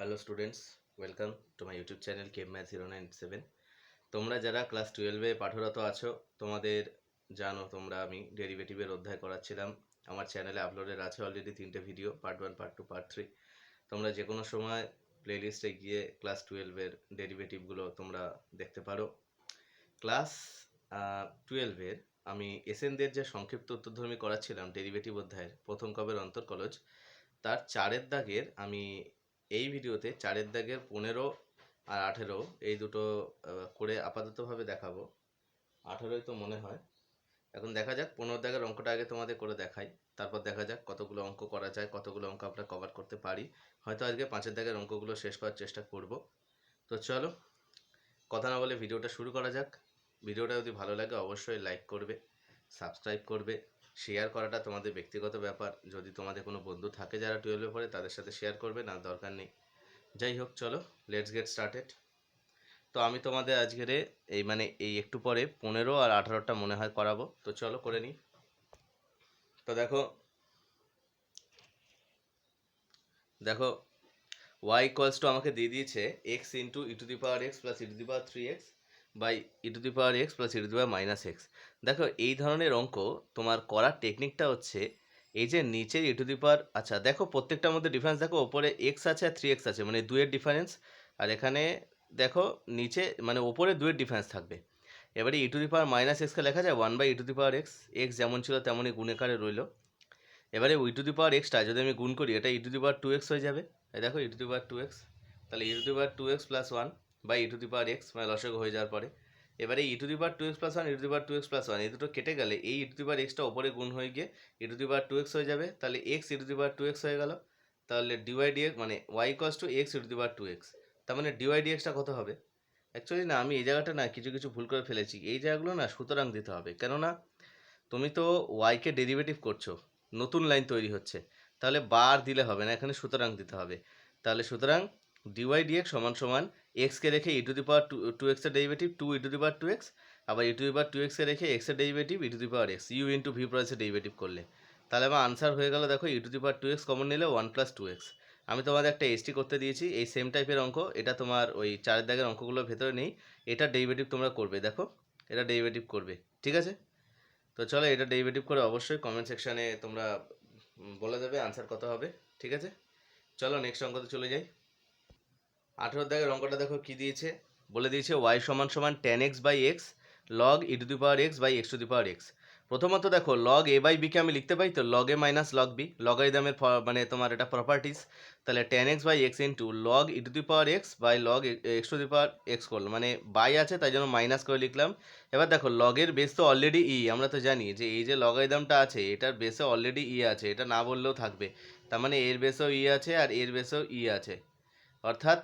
Hello students, welcome to my YouTube channel came math 097। তোমরা যারা class 12-এ পাঠরত আছো তোমাদের জানো আমি ডেরিভেটিভের অধ্যায় করাচ্ছিলাম। আমার চ্যানেলে আপলোডের আছে অলরেডি 3টে ভিডিও, পার্ট 1, পার্ট 2, পার্ট 3। তোমরা যে কোনো সময় প্লেলিস্টে গিয়ে ক্লাস 12-এর ডেরিভেটিভগুলো তোমরা দেখতে পারো। ক্লাস 12-এর আমি এসএনদের যে সংক্ষিপ্ত উত্তরধর্মী করাচ্ছিলাম ডেরিভেটিভ অধ্যায়ের প্রথম কবের অন্তর্কলজ, তার 4-এর দাগের আমি এই ভিডিওতে 4-এর দাগের 15 আর 18 এই দুটো করে আপাততভাবে দেখাবো। 18ই তো মনে হয়, এখন দেখা যাক 15 দাগের অঙ্কটা আগে তোমাদের করে দেখাই, তারপর দেখা যাক কতগুলো অঙ্ক করা যায়, কতগুলো অঙ্ক আমরা কভার করতে পারি। হয়তো আজকে 5-এর দাগের অঙ্কগুলো শেষ করার চেষ্টা করব। তো চলো কথা না বলে ভিডিওটা শুরু করা যাক। ভিডিওটা যদি ভালো লাগে অবশ্যই লাইক করবে, সাবস্ক্রাইব করবে। শেয়ার করাটা তোমাদের ব্যক্তিগত ব্যাপার, যদি তোমাদের কোনো বন্ধু থাকে যারা 12-এ পড়ে তাদের সাথে শেয়ার করবে, না দরকার নেই। যাই হোক, চলো লেটস গেট স্টার্টেড। তো আমি তোমাদের আজকের এই একটু পরে 15 আর 18টা মনে হয় করাবো, তো চলো করে নিই। তো দেখো দেখো y ইকুয়ালস টু আমাকে দিয়ে দিয়েছে x into e to the power x plus e to the power 3x by e to the power x plus e to the power minus x. দেখো এই ধরনের অঙ্ক তোমার করার টেকনিকটা হচ্ছে এই যে নিচের ই টু দি পাওয়ার, আচ্ছা দেখো প্রত্যেকটার মধ্যে ডিফারেন্স দেখো, ওপরে এক্স আছে আর 3x আছে, মানে 2-এর ডিফারেন্স। আর এখানে দেখো নিচে মানে ওপরে 2-এর ডিফারেন্স থাকবে। এবারে e to the power minus এক্সকে লেখা যায় 1 by e to the power x, x যেমন ছিল তেমনই গুণেকারে রইল। এবারে e to the power extra যদি আমি গুণ করি এটা ই টু দি পাওয়ার 2x হয়ে যাবে। এই দেখো e to the power 2x, তাহলে e to the power 2x plus 1 by e to the power x, মানে লসাগু হয়ে যাওয়ার পরে এবারে e to the power 2x plus 1 e to the power 2x plus 1 এই দুটো কেটে গেলে এই ই টু দি পাওয়ার এক্সটা ওপরে গুণ হয়ে গিয়ে ই টু দি পাওয়ার 2x হয়ে যাবে, তাহলে x e to the power 2x হয়ে গেল। তাহলে ডিওয়াই ডিএক্স মানে y equals to x e to the power 2x। তার মানে ডিওয়াই ডিএক্সটা কত হবে? অ্যাকচুয়ালি না, আমি এই জায়গাটা না কিছু কিছু ভুল করে ফেলেছি, এই জায়গাগুলো না সুতরাং দিতে হবে, কেননা তুমি তো ওয়াইকে ডেরিভেটিভ করছো, নতুন লাইন তৈরি হচ্ছে, তাহলে বার দিলে হবে না, এখানে সুতরাং দিতে হবে। তাহলে সুতরাং ডিওয়াই ডিএক্স সমান সমান এক্সকে রেখে e to the power two এক্সের derivative 2 e to the power 2x, আবার ই টু দি পাওয়ার 2xকে রেখে এক্সের derivative e to the power x u into v প্লাসের ডেরিভেটিভ করলে তাহলে আমার আনসার হয়ে গেল। দেখো e to the power 2x common নিলে 1 প্লাস 2x। আমি তোমাদের একটা এসটি করতে দিয়েছি, এই সেম টাইপের অঙ্ক, এটা তোমার ওই 4 দাগের অঙ্কগুলোর ভেতরে নেই, এটা ডেরিভেটিভ তোমরা করবে, দেখো এটা ডেরিভেটিভ করবে, ঠিক আছে? তো চলো এটা ডেরিভেটিভ করে অবশ্যই কমেন্ট সেকশানে তোমরা বলে দেবে আনসার কত হবে, ঠিক আছে? চলো নেক্সট অঙ্কতে চলে যাই। 18 দাগের অঙ্কটা দেখো কি দিয়েছে, বলে দিয়েছে ওয়াই সমান সমান ten x by x log e to the power x by x to the power x. প্রথমত দেখো লগ এ বাই বিকে আমি লিখতে পারি তো log a minus log b, লগারিদমের মানে তোমার এটা প্রপার্টিস। তাহলে ten x by x into log e to the power x by log x to the power x করলো, মানে বাই আছে তাই জন্য মাইনাস করে লিখলাম। এবার দেখো লগের বেস তো অলরেডি ই, আমরা তো জানি যে এই যে লগারিদমটা আছে এটার বেসে অলরেডি ই আছে, এটা না বললেও থাকবে, তার মানে এর বেসেও ই আছে আর এর বেসেও ই আছে, অর্থাৎ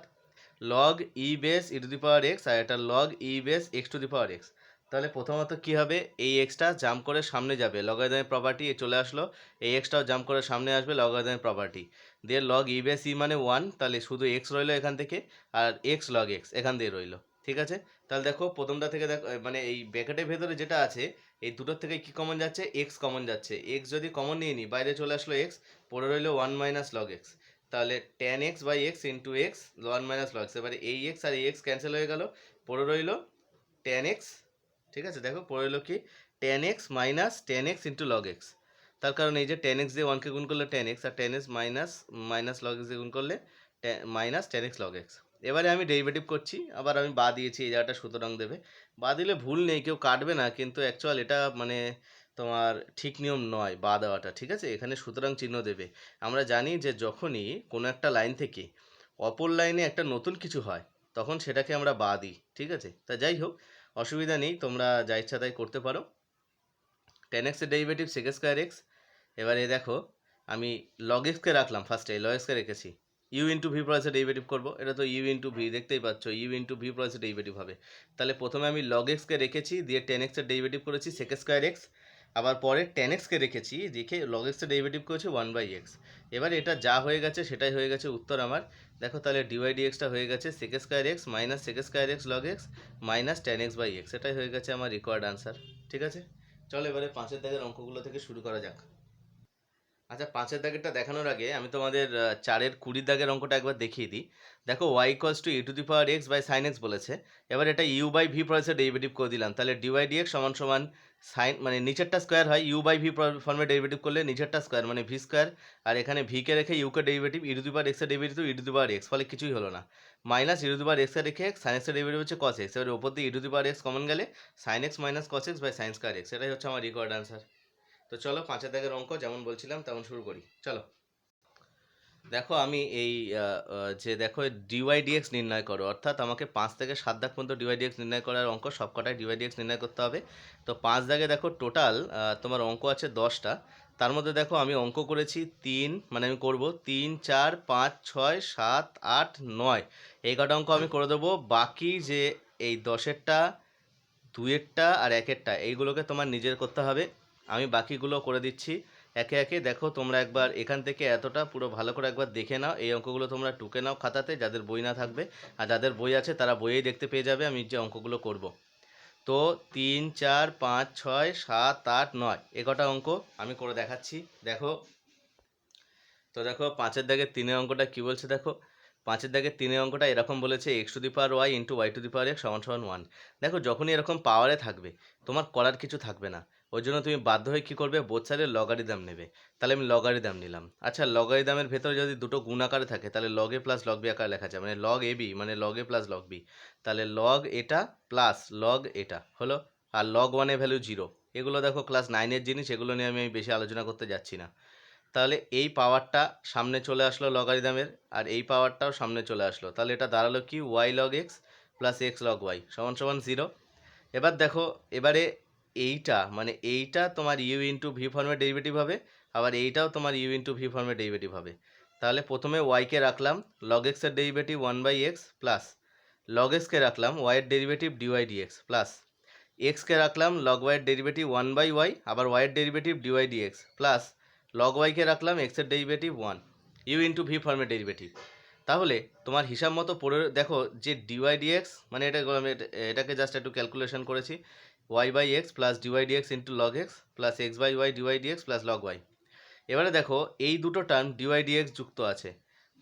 log e base e to the power x আর এটা log e base x to the power x. তাহলে প্রথমত কি হবে, এই এক্সটা জাম্প করে সামনে যাবে, লগারিদমের প্রপার্টি চলে আসলো, এই এক্সটাও জাম্প করে সামনে আসবে, লগারিদমের প্রপার্টি দিয়ে লগ ই বেস ই মানে 1, তাহলে শুধু এক্স রইলো এখান থেকে, আর এক্স লগ এক্স এখান দিয়ে রইলো, ঠিক আছে? তাহলে দেখো প্রথমটা থেকে দেখো মানে এই ব্র্যাকেটের ভেতরে যেটা আছে এই দুটোর থেকে কি কমন যাচ্ছে, এক্স কমন যাচ্ছে, এক্স যদি কমন নিয়ে নিই বাইরে চলে আসলো এক্স, পড়ে রইলো 1 মাইনাস লগ এক্স। তাহলে ten x by x into x 1 minus log x, এবারে এই এক্স আর এই এক্স ক্যান্সেল হয়ে গেল, পড়ে রইল টেন এক্স, ঠিক আছে? দেখো পড়ে রইল কি, ten x minus ten x into log x. তার কারণ এই যে টেন এক্স দিয়ে 1কে গুণ করলে টেন এক্স, আর ten x minus minus log x দিয়ে গুণ করলে minus ten x log x. এবারে আমি ডেরিভেটিভ করছি, আবার আমি বা দিয়েছি, এই জায়গাটা সুতরাং দেবে, বা দিলে ভুল নেই, কেউ কাটবে না, কিন্তু অ্যাকচুয়াল এটা মানে তোমার ঠিক নিয়ম নয় বা দেওয়াটা, ঠিক আছে? এখানে সুতরাং চিহ্ন দেবে। আমরা জানি যে যখনই কোনো একটা লাইন থেকে অপর লাইনে একটা নতুন কিছু হয় তখন সেটাকে আমরা বা দিই, ঠিক আছে? তা যাই হোক, অসুবিধা নেই, তোমরা যা ইচ্ছা তাই করতে পারো। টেন এক্সের ডেরিভেটিভ সেক স্কোয়ার এক্স। এবারে দেখো আমি লগ এক্সকে রাখলাম, ফার্স্টে লগ এক্সকে রেখেছি, ইউ ইন্টু ভি প্লাসের ডেরিভেটিভ করবো, এটা তো ইউ ইন্টু ভি, দেখতেই পাচ্ছ ইউ ইন্টু ভি প্লাসের ডেরিভেটিভ হবে। তাহলে প্রথমে আমি লগ এক্সকে রেখেছি, দিয়ে টেন এক্সের ডেরিভেটিভ করেছি সেক স্কোয়ার এক্স, আবার পরে টেন এক্সকে রেখেছি, রেখে লগ এক্সের ডেরিভেটিভ করেছি 1 বাই এক্স। এবার এটা যা হয়ে গেছে সেটাই হয়ে গেছে উত্তর আমার। দেখো তাহলে ডিওয়াই ডিএক্সটা হয়ে গেছে sec square x minus sec square x log x minus ten x by x, এটাই হয়ে গেছে আমার রিকোয়ার্ড আনসার, ঠিক আছে? চলো এবারে 5-এর দাগের অঙ্কগুলো থেকে শুরু করা যাক। আচ্ছা, 5-এর দাগেরটা দেখানোর আগে আমি তোমাদের 4-এর 20 দাগের অঙ্কটা একবার দেখিয়ে দিই। দেখো y equals to e⁻x by sin x বলেছে। এবার এটা u বাই v প্রসেসে ডেরিভেটিভ করে দিলাম। তাহলে dy dx সমান সমান sin, মানে নিচেরটা স্কোয়ার হয়, u বাই v ফর্মে ডেরিভেটিভ করলে নিচেরটা স্কোয়ার মানে v স্কোয়ার, আর এখানে v কে রেখে u কে ডেরিভেটিভ e⁻x এর ডেরিভেটিভ e⁻x, ফলে কিছুই হলো না। মাইনাস e⁻x এর রেখে sin x এর ডেরিভেটিভ হচ্ছে cos x, এবার ওপর দিয়ে e⁻x কমন গেলে sin x minus cos x by sin square x, এটাই হচ্ছে আমার রিকোয়ার্ড আনসার। তো চলো 5-এর দাগের অঙ্ক যেমন বলছিলাম তেমন শুরু করি, চলো। দেখো আমি এই যে দেখো ডিওয়াই ডিএক্স নির্ণয় করো, অর্থাৎ আমাকে 5 থেকে 7 দাগ পর্যন্ত ডিওয়াই ডিএক্স নির্ণয় করার অঙ্ক সবকটাই ডিওয়াই ডিএক্স নির্ণয় করতে হবে। তো 5 দাগে দেখো টোটাল তোমার অঙ্ক আছে 10টা। তার মধ্যে দেখো আমি অঙ্ক করেছি 3, মানে আমি করব 3, 4, 5, 6, 7, 8, 9, এই কটা অঙ্ক আমি করে দেবো। বাকি যে এই 10-এরটা, 2-এরটা আর 1-এরটা, এইগুলোকে তোমার নিজের করতে হবে। আমি বাকিগুলো করে দিচ্ছি একে একে। দেখো তোমরা একবার এখান থেকে এতটা পুরো ভালো করে একবার দেখে নাও। এই অঙ্কগুলো তোমরা টুকে নাও খাতাতে, যাদের বই না থাকবে, আর যাদের বই আছে তারা বইয়েই দেখতে পেয়ে যাবে আমি যে অঙ্কগুলো করব। তো 3, 4, 5, 6, 7, 8, 9 এ কটা অঙ্ক আমি করে দেখাচ্ছি, দেখো। তো দেখো 5-এর দাগের 3-এর অঙ্কটা কি বলছে দেখো। 5-এর দাগের 3-এর অঙ্কটা এরকম বলেছে x⁻y ইন্টু y⁻x সমান সমান 1। দেখো যখনই এরকম পাওয়ারে থাকবে তোমার করার কিছু থাকবে না, ওই জন্য তুমি বাধ্য হয়ে কী করবে, বোথ সাইডের লগারিদম নেবে। তাহলে আমি লগারিদম নিলাম। আচ্ছা, লগারিদমের ভেতরে যদি দুটো গুণ আকারে থাকে তাহলে log A plus log B আকারে লেখা যায়, মানে লগ এ বি মানে log A plus log B. তাহলে লগ এটা প্লাস লগ এটা হলো, আর লগ 1 ভ্যালু 0। এগুলো দেখো ক্লাস 9-এর জিনিস, এগুলো নিয়ে আমি বেশি আলোচনা করতে যাচ্ছি না। তাহলে এই পাওয়ারটা সামনে চলে আসলো লগারিদমের, আর এই পাওয়ারটাও সামনে চলে আসলো, তাহলে এটা দাঁড়ালো কি y log x plus x log y সমান সমান 0। এবার দেখো, এবারে এইটা মানে এইটা তোমার u ইন্টু ভি ফর্মে ডেরিভেটিভ হবে, আবার এইটাও তোমার u ইন্টু ভি ফর্মে ডেরিভেটিভ হবে। তাহলে প্রথমে y কে রাখলাম log x এর derivative 1/x plus log x কে রাখলাম y এর derivative dy dx plus x কে রাখলাম log y এর ডেরিভেটিভ 1/y, আবার y এর derivative dy dx plus log y কে রাখলাম x এর ডেরিভেটিভ 1 u ইন্টু ভি ফর্মের ডেরিভেটিভ। তাহলে তোমার হিসাব মতো পড়ে দেখো যে dy dx, মানে আমি এটাকে জাস্ট একটু ক্যালকুলেশন করেছি, y by x plus dy dx into log x plus x by y dy dx plus log y। এবারে দেখো এই দুটো টার্ম dy dx যুক্ত আছে,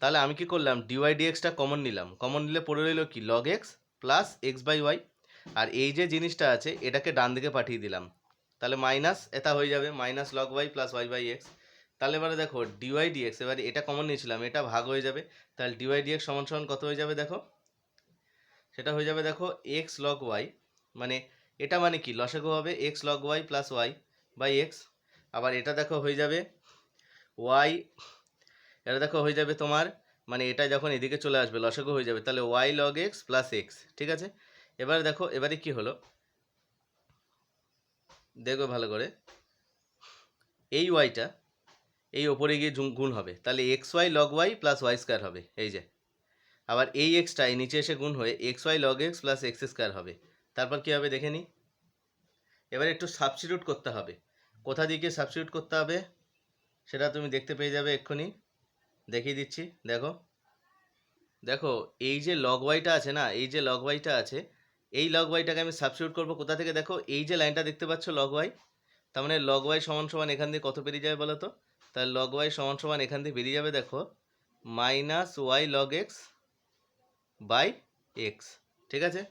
তাহলে আমি কি করলাম, dy dxটা কমন নিলাম। কমন নিলে পড়ে রইল কি log x plus x by y, আর এই যে জিনিসটা আছে এটাকে ডান দিকে পাঠিয়ে দিলাম, তাহলে মাইনাস এটা হয়ে যাবে minus log y plus y by x. তাহলে এবারে দেখো ডিওয়াই ডিএক্স, এবারে এটা কমন নিয়েছিলাম, এটা ভাগ হয়ে যাবে, তাহলে ডিওয়াই ডিএক্স সমান সমান কত হয়ে যাবে দেখো, সেটা হয়ে যাবে দেখো এক্স লগ ওয়াই, মানে এটা মানে কি লসাগু হবে x log y plus y by x. আবার এটা দেখো হয়ে যাবে ওয়াই, এটা দেখো হয়ে যাবে তোমার, মানে এটা যখন এদিকে চলে আসবে লসাগু হয়ে যাবে, তাহলে y log x plus x, ঠিক আছে। এবারে দেখো এবারে কি হলো দেখো ভালো করে, এই ওয়াইটা এই ওপরে গিয়ে গুণ হবে, তাহলে x y log y plus y square হবে, এই যে। আবার এই এক্সটা এই নিচে এসে গুণ হয়ে x y log x plus x square হবে। তারপর কী হবে দেখে নিই, এবার একটু সাবস্টিটিউট করতে হবে। কোথা দিকে সাবস্টিটিউট করতে হবে সেটা তুমি দেখতে পেয়ে যাবে এক্ষুনি, দেখিয়ে দিচ্ছি। দেখো দেখো এই যে লগ ওয়াইটা আছে না, এই যে লগ ওয়াইটা আছে, এই লগ ওয়াইটাকে আমি সাবস্টিটিউট করবো কোথা থেকে, দেখো এই যে লাইনটা দেখতে পাচ্ছ লগ ওয়াই, তার মানে লগ ওয়াই সমান সমান এখান দিয়ে কত বেরিয়ে যাবে বলো তো, তাহলে লগ ওয়াই সমান সমান এখান থেকে বেরিয়ে যাবে দেখো minus y log x by x, ঠিক আছে।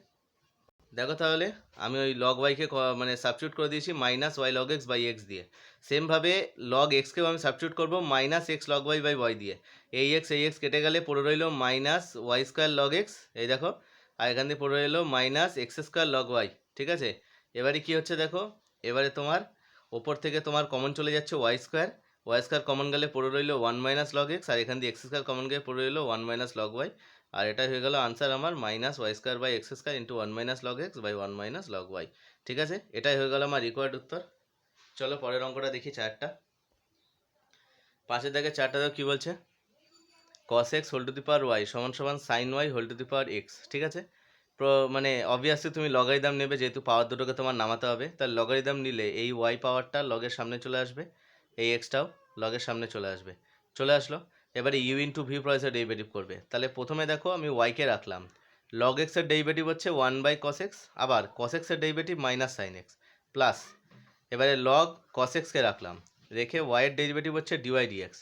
দেখো তাহলে আমি ওই লগ ওয়াইকে মানে সাবস্টিটিউট করে দিয়েছি minus y log x by x দিয়ে। সেমভাবে লগ এক্সকেও আমি সাবস্টিটিউট করবো minus x log y by y দিয়ে। এই এক্স কেটে গেলে পড়ে রইল minus y square log x, এই দেখো, আর এখান দিয়ে পড়ে রইল minus x square log y, ঠিক আছে। এবারে কি হচ্ছে দেখো, এবারে তোমার ওপর থেকে তোমার কমন চলে যাচ্ছে ওয়াই স্কোয়ার কমন গেলে পড়ে রইল 1 মাইনাস লগ এক্স, আর এখান দিয়ে এক্স স্কোয়ার কমন গেলে পড়ে রইল 1 মাইনাস লগ ওয়াই, আর এটা হয়ে গেল আনসার আমার minus y square by x square into 1 minus log x by 1 minus log y, ঠিক আছে। এটাই হয়ে গেল আমার রিকোয়ার্ড উত্তর। চলো পরের অঙ্কটা দেখি, চারটা। পাশের দেখে চারটা দেখো কী বলছে, cos x whole to the power y সমান সমান sine y whole to the power x, ঠিক আছে। মানে অবভিয়াসলি তুমি লগারিদম নেবে, যেহেতু পাওয়ার দুটোকে তোমার নামাতে হবে, তাহলে লগারিদম নিলে এই ওয়াই পাওয়ারটা লগের সামনে চলে আসবে, এই এক্সটাও লগের সামনে চলে আসলো। এবারে ইউ ইন্টু ভি প্রসেসে ডেরিভেটিভ করবে, তাহলে প্রথমে দেখো আমি ওয়াইকে রাখলাম, লগ এক্সের ডেরিভেটিভ হচ্ছে 1 বাই কস এক্স, আবার কস এক্সের derivative minus sine x plus, এবারে লগ কস এক্সকে রাখলাম, রেখে ওয়াইয়ের ডেরিভেটিভ হচ্ছে ডিওয়াই ডিএক্স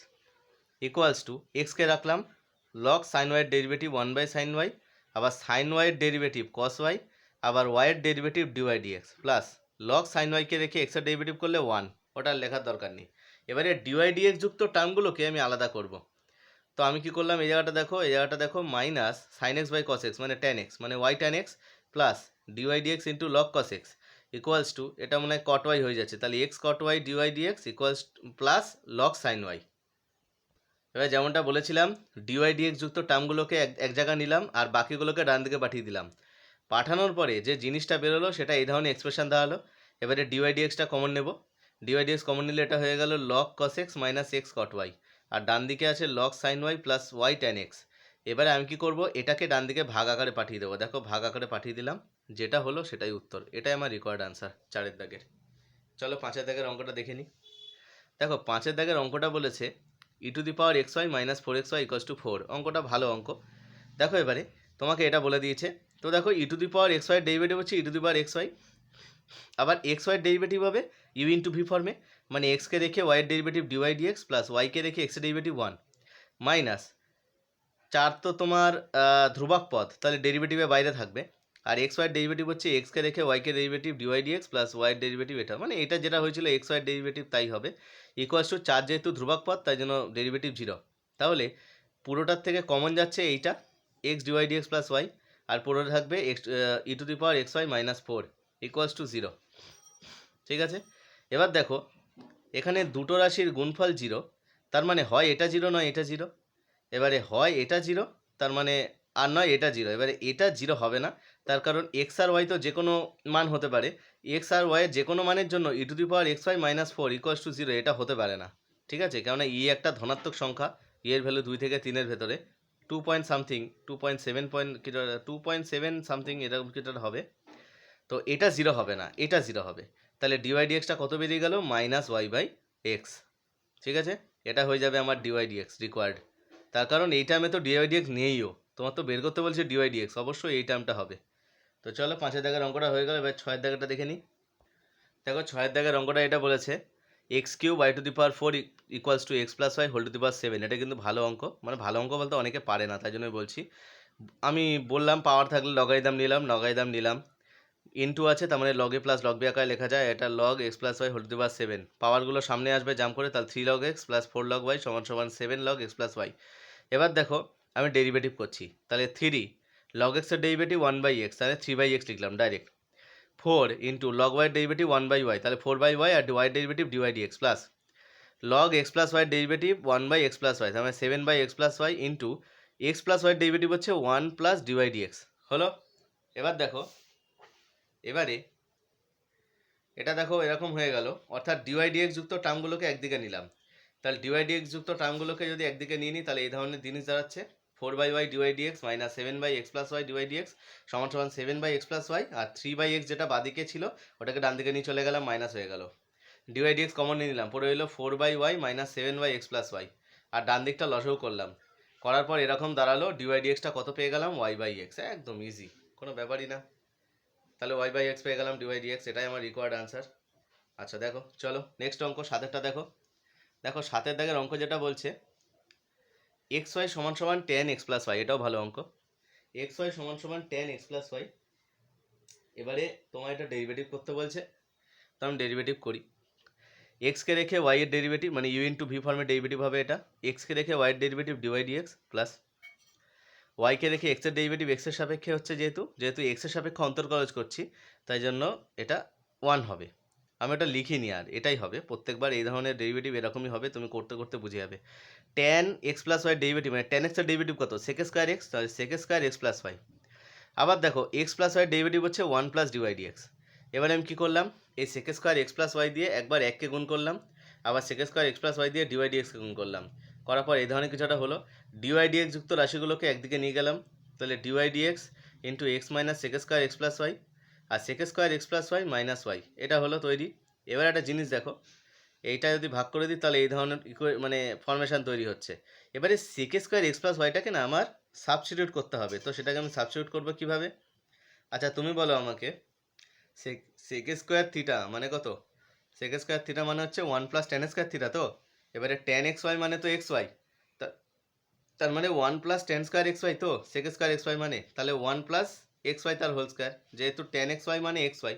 ইকুয়ালস টু এক্সকে রাখলাম লগ সাইন ওয়াইয়ের ডেরিভেটিভ 1/sin y, আবার সাইন ওয়াইয়ের ডেরিভেটিভ কস ওয়াই, আবার ওয়াইয়ের derivative dy dx plus log sine ওয়াইকে রেখে এক্সের ডেরিভেটিভ করলে 1, ওটা লেখার দরকার নেই। এবারে ডিওয়াই ডিএক্স যুক্ত টার্মগুলোকে আমি আলাদা করব। তো আমি কি করলাম, এই জায়গাটা দেখো minus sine x by cos x মানে ট্যান এক্স মানে y tan x plus d y dx into log cos x equals to, এটা মনে হয় কট ওয়াই হয়ে যাচ্ছে, তাহলে x cot y dy dx equals plus log sine y. এবার যেমনটা বলেছিলাম ডিওয়াই ডিএক্স যুক্ত টার্মগুলোকে এক জায়গায় নিলাম আর বাকিগুলোকে ডান দিকে পাঠিয়ে দিলাম। পাঠানোর পরে যে জিনিসটা বেরোলো সেটা এই ধরনের এক্সপ্রেশন দাঁড়ালো। এবারে ডিওয়াই ডিএক্সটা কমন নেব, ডিওয়াই ডিএক্স কমন নিলে এটা হয়ে গেল log cos x minus x cot y, আর ডান দিকে আছে log sine y plus y tan x. এবারে আমি কি করব, এটাকে ডান দিকে ভাগ আকারে পাঠিয়ে দেবো। দেখো ভাগ আকারে পাঠিয়ে দিলাম, যেটা হলো সেটাই উত্তর, এটাই আমার রিকোয়ার্ড আনসার 4 দাগের। চলো 5 দাগের অঙ্কটা দেখে নিই। দেখো 5 দাগের অঙ্কটা বলেছে e to the power x y minus 4xy equals to 4। অঙ্কটা ভালো অঙ্ক। দেখো এবারে তোমাকে এটা বলে দিয়েছে, তো দেখো e to the power x y derivative হচ্ছে e to the power x y, আবার এক্স ওয়াই ডেরিভেটিভ হবে ইউ ইন্টু ভি ফর্মে, মানে এক্সকে রেখে ওয়াইয়ের ডেরিভেটিভ ডিওয়াই ডিএক্স প্লাস ওয়াইকে রেখে এক্সের ডেরিভেটিভ 1 মাইনাস 4 তো তোমার ধ্রুবক পদ, তাহলে ডেরিভেটিভের বাইরে থাকবে, আর এক্স ওয়াইয়ের ডেরিভেটিভ হচ্ছে এক্সকে রেখে ওয়াইকে ডেরিভেটিভ ডিওয়াই ডিএক্স প্লাস ওয়াইয়ের ডেরিভেটিভ এটা, মানে এটা যেটা হয়েছিল এক্স ওয়াইয়ের ডেরিভেটিভ তাই হবে ইকুয়ালস টু 4, যেহেতু ধ্রুবক পদ তাই জন্য ডেরিভেটিভ 0। তাহলে পুরোটার থেকে কমন যাচ্ছে এইটা x dy dx plus y, আর পুরোটা থাকবে x e to the power x y minus 4 equals to 0। ঠিক আছে, এবার দেখো এখানে দুটো রাশির গুণফল 0, তার মানে হয় এটা 0 নয় এটা 0। এবারে হয় এটা 0 তার মানে আর নয় এটা 0। এবারে এটা 0 হবে না, তার কারণ এক্স আর ওয়াই তো যে কোনো মান হতে পারে, এক্স আর ওয়াইয়ের যে কোনো মানের জন্য e to the power x y minus 4 equals to 0 এটা হতে পারে না। ঠিক আছে, কেননা ই একটা ধনাত্মক সংখ্যা, ই এর ভ্যালু 2 থেকে 3-এর ভেতরে 2 পয়েন্ট সামথিং 2.7 পয়েন্ট 2.7 সামথিং এরকম কিটা হবে, তো এটা 0 হবে না, এটা 0 হবে। তাহলে ডিওয়াই ডিএক্সটা কত বেরিয়ে গেল, মাইনাস ওয়াই বাই এক্স। ঠিক আছে, এটা হয়ে যাবে আমার ডিওয়াই ডিএক্স রিকোয়ার্ড, তার কারণ এই টার্মে তো ডিওয়াই ডিএক্স নেইও, তোমার তো বের করতে বলছে ডিওয়াই ডিএক্স, অবশ্যই এই টার্মটা হবে। তো চলো 5 দাগের অঙ্কটা হয়ে গেল, এবার 6 দাগেরটা দেখে নিই। দেখো 6 দাগের অঙ্কটা এটা বলেছে x cube y to the power 4 equals to x plus y whole to the power 7। এটা কিন্তু ভালো অঙ্ক, মানে ভালো অঙ্ক বলতে অনেকে পারে না তাই জন্যই বলছি। আমি বললাম পাওয়ার থাকলে লগারিদম নিলাম, ইনটু আছে তার মানে log A plus log B আকারে লেখা যায়, এটা log x plus y whole to the power 7। পাওয়ারগুলো সামনে আসবে জাম্প করে, তাহলে 3 log x plus 4 log y সমান সমান 7 লগ এক্স প্লাস ওয়াই। এবার দেখো আমি ডেরিভেটিভ করছি, তাহলে 3 লগ এক্সের ডেরিভেটিভ 1/x, তাহলে 3/x লিখলাম ডাইরেক্ট। 4 ইন্টু লগ ওয়াইয়ের ডেরিভেটিভ 1/y, তাহলে 4/y, আর ওয়াইয়ের derivative dy dx plus log x plus ওয়াইয়ের ডেরিভেটিভ 1/x প্লাস ওয়াই, তার মানে 7/x plus y into x plus ওয়াইয়ের ডেরিভেটিভ হচ্ছে 1 প্লাস ডিওয়াই ডিএক্স হলো। এবার দেখো এবারে এটা দেখো এরকম হয়ে গেল, অর্থাৎ ডিওয়াই ডিএক্স যুক্ত টার্মগুলোকে একদিকে নিলাম, তাহলে ডিওয়াই ডিএক্স যুক্ত টার্মগুলোকে যদি একদিকে নিয়ে নিই তাহলে এই ধরনের জিনিস দাঁড়াচ্ছে 4/y d y d x minus 7/x plus y dy d x সমান সমান 7/x প্লাস ওয়াই, আর 3/x যেটা বাদিকে ছিল ওটাকে ডান দিকে নিয়ে চলে গেলাম, মাইনাস হয়ে গেল। ডিওয়াই ডিএক্স কমন নিয়ে নিলাম, পরে হলো 4/y minus 7/x plus y, আর ডান দিকটা লসও করলাম, করার পর এরকম দাঁড়ালো ডিওয়াই ডিএক্সটা কত পেয়ে গেলাম, y/x, একদম ইজি, কোনো ব্যাপারই না। তাহলে y/x পেয়ে গেলাম ডিওয়াই ডিএক্স, এটাই আমার রিকোয়ার্ড আনসার। আচ্ছা দেখো চলো নেক্সট অঙ্ক 7-এরটা দেখো। দেখো 7-এর দাগের অঙ্ক যেটা বলছে এক্স ওয়াই সমান সমান টেন এক্স প্লাস ওয়াই, এটাও ভালো অঙ্ক। এক্স ওয়াই সমান সমান টেন এক্স প্লাস ওয়াই, এবারে তোমার এটা ডেরিভেটিভ করতে বলছে, তো আমি ডেরিভেটিভ করি। এক্সকে রেখে ওয়াইয়ের ডেরিভেটিভ মানে ইউ ইন্টু ভি ফর্মের ডেরিভেটিভ হবে এটা, এক্সকে রেখে ওয়াইয়ের ডেরিভেটিভ ডিওয়াই ডিএক্স প্লাস ওয়াইকে রেখে এক্সের ডেরিভেটিভ এক্সের সাপেক্ষে হচ্ছে, যেহেতু এক্সের সাপেক্ষে অন্তর্কলজ করছি তাই জন্য এটা 1 হবে। আমি ওটা লিখিনি, আর এটাই হবে প্রত্যেকবার, এই ধরনের ডেরিভেটিভ এরকমই হবে, তুমি করতে করতে বুঝে যাবে। Tan x plus y derivative মানে ট্যান এক্সের ডেরিভেটিভ কত, সেক স্কোয়ার এক্স, তাহলে sec square x plus y. আবার দেখো এক্স প্লাস ওয়াই ডেরিভেটিভ হচ্ছে 1 প্লাস ডিওয়াই ডিএক্স। এবারে আমি কী করলাম, এই sec square x plus y দিয়ে একবার 1কে গুণ করলাম, আবার sec square x plus y দিয়ে ডিওয়াই ডিএক্সকে গুণ করলাম, করার পর এই ধরনের কিছুটা হলো। ডিওয়াই ডিএক্স যুক্ত রাশিগুলোকে একদিকে নিয়ে গেলাম, তাহলে dy dx into x minus sec square x plus y, আর sec square x plus y minus y, এটা হলো তৈরি। এবার একটা জিনিস দেখো, এইটা যদি ভাগ করে দিই তাহলে এই ধরনের মানে ফর্মেশন তৈরি হচ্ছে। এবারে সেক স্কোয়ার এক্স প্লাস ওয়াইটাকে না আমার সাবস্টিটিউট করতে হবে, তো সেটাকে আমি সাবস্টিটিউট করবো কীভাবে? আচ্ছা তুমি বলো আমাকে, সেক স্কোয়ার থিটা মানে কত, সেক স্কোয়ার থিটা মানে হচ্ছে 1 প্লাস ট্যান স্কোয়ার থিটা। তো এবারে ট্যান এক্স ওয়াই মানে তো এক্স ওয়াই, তার মানে 1 plus tan square x y, তো সেক স্কোয়ার এক্স ওয়াই মানে তাহলে 1 প্লাস এক্স ওয়াই তার হোল স্কোয়ার, যেহেতু ট্যান এক্স ওয়াই মানে x y,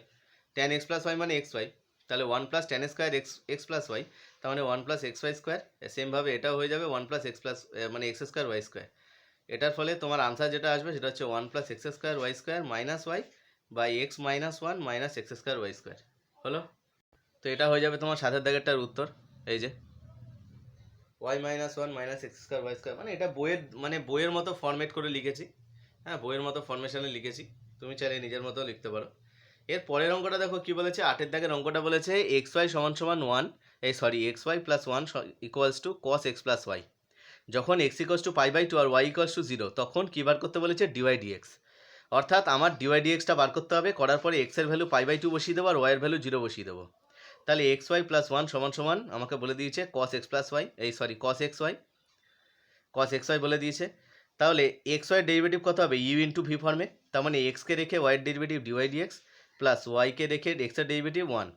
tan x plus y মানে এক্স ওয়াই, তাহলে 1 plus tan square x x plus y, তার মানে 1 প্লাস এক্স ওয়াই স্কোয়ার। সেমভাবে এটাও হয়ে যাবে 1 প্লাস এক্স প্লাস মানে এক্স স্কোয়ার ওয়াই স্কোয়ার। এটার ফলে তোমার আনসার যেটা আসবে সেটা হচ্ছে 1 plus x square y square minus y by x minus 1 minus x square y square. হলো? তো এটা হয়ে যাবে তোমার সাতের দাগেরটার উত্তর। এই যে y minus one minus x square y square, মানে এটা বইয়ের মতো ফরম্যাট করে লিখেছি। হ্যাঁ, বইয়ের মতো ফরমেশনে লিখেছি, তুমি চাইলে নিজের মতো লিখতে পারো। এর পরের অঙ্কটা দেখো কি বলেছে, আটের দাগের অঙ্কটা বলেছে এক্স ওয়াই সমান সমান one, x y plus one equals to cos x plus y. যখন x equals to pi by two আর ওয়াই ইকুয়ালস টু জিরো, তখন কী বার করতে বলেছে, ডিওয়াই ডিএক্স। অর্থাৎ আমার ডিওয়াই ডিএক্সটা বার করতে হবে, করার পরে এক্সের ভ্যালু পাই বাই টু বসিয়ে দেবো আর ওয়াইয়ের ভ্যালু জিরো বসিয়ে দেবো। তাহলে এক্স ওয়াই প্লাস ওয়ান সমান সমান আমাকে বলে দিয়েছে কস x plus Y, cos x Y বলে দিয়েছে। তাহলে এক্স ওয়াই ডেরিভেটিভ কত হবে, ইউ ইন্টু ভি ফর্মে, তার মানে এক্সকে রেখে ওয়াইয়ের ডেরিভেটিভ ডিওয়াই ডিএক্স প্লাস ওয়াইকে রেখে এক্সের ডেরিভেটিভ ওয়ান।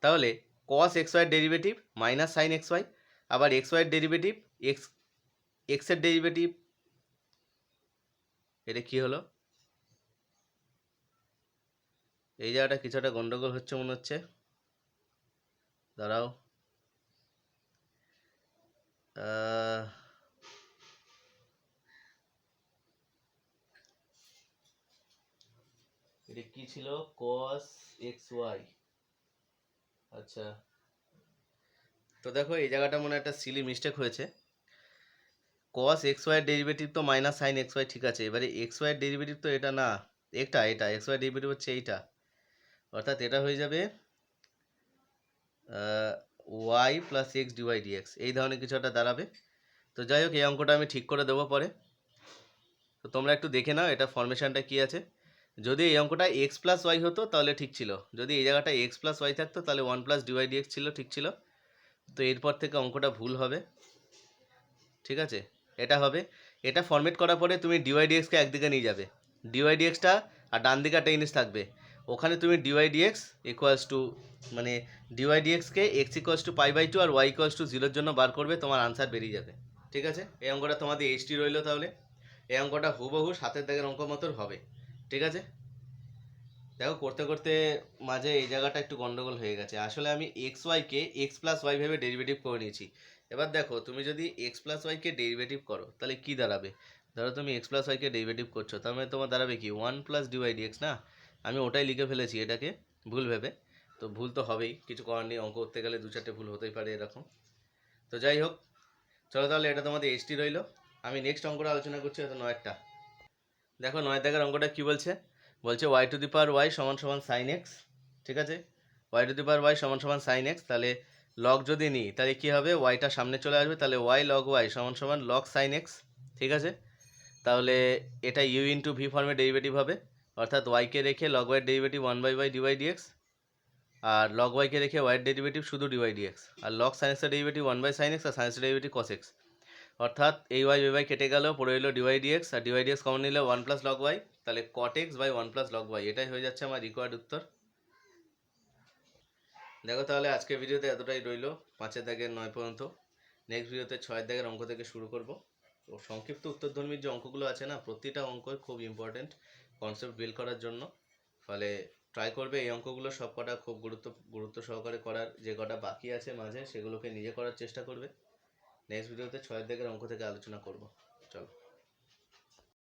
তাহলে কস এক্স ওয়াইয়ের derivative minus sine x y, আবার এক্স ওয়াইয়ের ডেরিভেটিভ এক্সের ডেরিভেটিভ, এটা কি হলো, এই জায়গাটা কিছুটা গন্ডগোল হচ্ছে মনে হচ্ছে, দাঁড়াও। এটা কি ছিল, cos xy। আচ্ছা, তো দেখো এই জায়গাটা মনে একটা সিলি মিস্টেক হয়েছে। cos xy এর ডেরিভেটিভ তো মাইনাস সাইন xy, ঠিক আছে। এবারে xy এর ডেরিভেটিভ তো এটা না, এটা xy এর ডেরিভেটিভ হচ্ছে এইটা, অর্থাৎ এটা হয়ে যাবে y plus x dy d x, এই ধরনের কিছু একটা দাঁড়াবে। তো যাই হোক, এই অঙ্কটা আমি ঠিক করে দেবো পরে, তো তোমরা একটু দেখে নাও এটা ফরমেশনটা কি আছে। যদি এই অঙ্কটা এক্স প্লাস ওয়াই হতো তাহলে ঠিক ছিল, যদি এই জায়গাটা এক্স প্লাস ওয়াই থাকতো তাহলে ওয়ান প্লাস ডিওয়াই ডিএক্স ছিল, ঠিক ছিল। তো এরপর থেকে অঙ্কটা ভুল হবে, ঠিক আছে। এটা হবে, এটা ফরম্যাট করার পরে তুমি ডিওয়াই ডিএক্সকে একদিকে নিয়ে যাবে, ডিওয়াই ডিএক্সটা আর ডান দিকে একটা জিনিস থাকবে, ওখানে তুমি ডিওয়াই ডিএক্স ইকুয়ালস টু মানে ডিওয়াই ডিএক্সকে x equals to pi by two আর ওয়াই ইকুয়ালস টু জিরোর জন্য বার করবে, তোমার আনসার বেরিয়ে যাবে, ঠিক আছে। এই অঙ্কটা তোমাদের এইচটি রইলো। তাহলে এই অঙ্কটা হুবহু সাতের দাগের অঙ্ক মতন হবে, ঠিক আছে। দেখো করতে করতে মাঝে এই জায়গাটা একটু গন্ডগোল হয়ে গেছে, আসলে আমি এক্স ওয়াইকে এক্স প্লাস ওয়াই ভেবে ডেরিভেটিভ করে নিয়েছি। এবার দেখো তুমি যদি এক্স প্লাস ওয়াইকে ডেরিভেটিভ করো তাহলে কি দাঁড়াবে, ধরো তুমি এক্স প্লাস ওয়াইকে ডেরিভেটিভ করছো, তার মানে তোমার দাঁড়াবে কি ওয়ান প্লাস ডিওয়াই ডিএক্স না, আমি ওটাই লিখে ফেলেছি এটাকে ভুল ভেবে। তো ভুল তো হবেই, কিছু করার নেই, অঙ্ক করতে গেলে দু চারটে ভুল হতেই পারে এরকম। তো যাই হোক, চলো তাহলে এটা তোমাদের এইচটি রইলো। আমি নেক্সট অঙ্কটা আলোচনা করছি, হয়তো নয়েরটা। দেখো নয় দাগের অঙ্কটা কি বলছে, বলছে y to the power y সমান সমান সাইন এক্স, ঠিক আছে। Y to the power y সমান সমান সাইন এক্স, তাহলে লগ যদি নিই তাহলে কী হবে, ওয়াইটা সামনে চলে আসবে, তাহলে ওয়াই লগ ওয়াই সমান সমান লগ সাইন এক্স, ঠিক আছে। তাহলে এটা ইউ ইন্টু ভি ফর্মে ডেরিভেটিভ হবে, অর্থাৎ ওয়াইকে রেখে লগ ওয়াইয়ের derivative one by y dy dx, আর লগ ওয়াইকে রেখে ওয়াইয়ের ডেরিভেটিভ শুধু ডিওয়াই ডিএক্স, আর লগ সাইন এক্সের derivative one by sine x, আর সাইন এক্সের ডেরিভেটিভ কস এক্স। অর্থাৎ এই ওয়াই ওয়াই কেটে গেল, পড়ে এলো ডিওয়াই ডিএক্স, আর ডিওয়াই ডিএক্স কমন নিলে ওয়ান প্লাস লগ ওয়াই, তাহলে cot x by one plus log Y, এটাই হয়ে যাচ্ছে আমার রিকোয়ার্ড উত্তর। দেখো তাহলে আজকের ভিডিওতে এতটাই রইলো, পাঁচের দাগের নয় পর্যন্ত। নেক্সট ভিডিওতে ছয়ের দাগের অঙ্ক থেকে শুরু করব। তো সংক্ষিপ্ত উত্তরধর্মীর যে অঙ্কগুলো আছে না, প্রতিটা অঙ্কই খুব ইম্পর্টেন্ট কনসেপ্ট বিল্ড করার জন্য, ফলে ট্রাই করবে এই অঙ্কগুলো সব কটা খুব গুরুত্ব সহকারে করার, যে কটা বাকি আছে মাঝে সেগুলোকে নিজে করার চেষ্টা করবে। নেক্সট ভিডিওতে ছয়ের দাগের অঙ্ক থেকে আলোচনা করব। চলো।